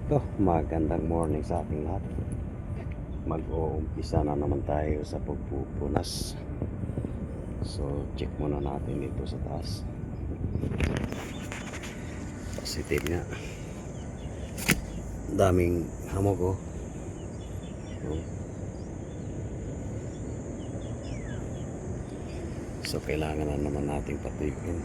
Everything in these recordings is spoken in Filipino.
Ito, magandang morning sa ating lahat. Mag-uumpisa na naman tayo sa pagpupunas. So, check muna natin dito sa taas. Positive nga. Daming hamog, oh. So, kailangan na naman natin patikin.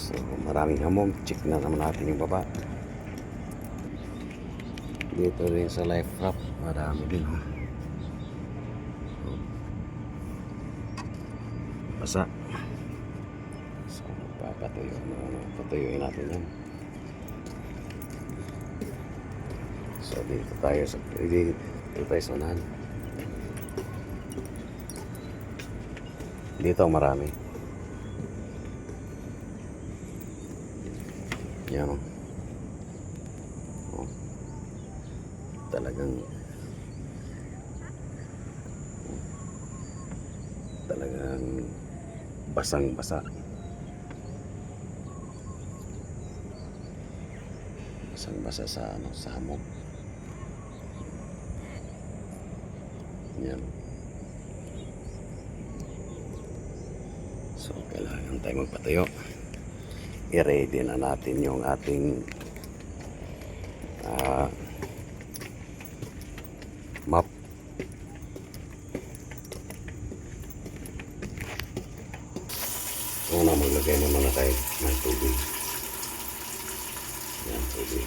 So, maraming hamog. Check na naman natin yung baba. Dito rin sa life raft, marami din, oh. Basa. So, papatuyuin natin yan. So, dito tayo sa unahan. Dito marami. Yan, oh. Talagang basang-basa. Basang-basa sa hamog. Yan. So, kailangan tayo magpatayo. I-ready na natin yung ating map. Una, maglagay naman na tayo ng tubig. Yan, tubig.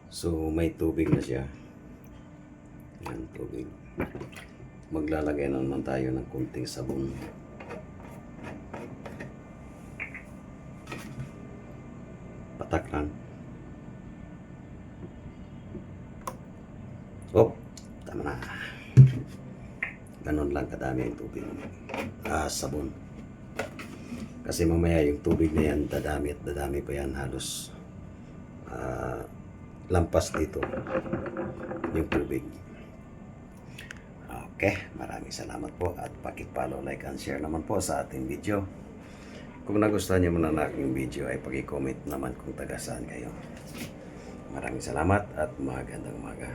So, may tubig na siya. Yan, tubig. Maglalagay naman tayo ng kunting sabon. Patak lang. Oh, tama na. Ganon lang kadami yung tubig. Sabon. Kasi mamaya yung tubig na yan, dadami pa yan. Halos lampas dito yung tubig. Okay, maraming salamat po at paki-follow, like and share naman po sa ating video. Kung nagustuhan niyo muna na aking video ay paki-comment naman kung taga saan kayo. Maraming salamat at magandang umaga.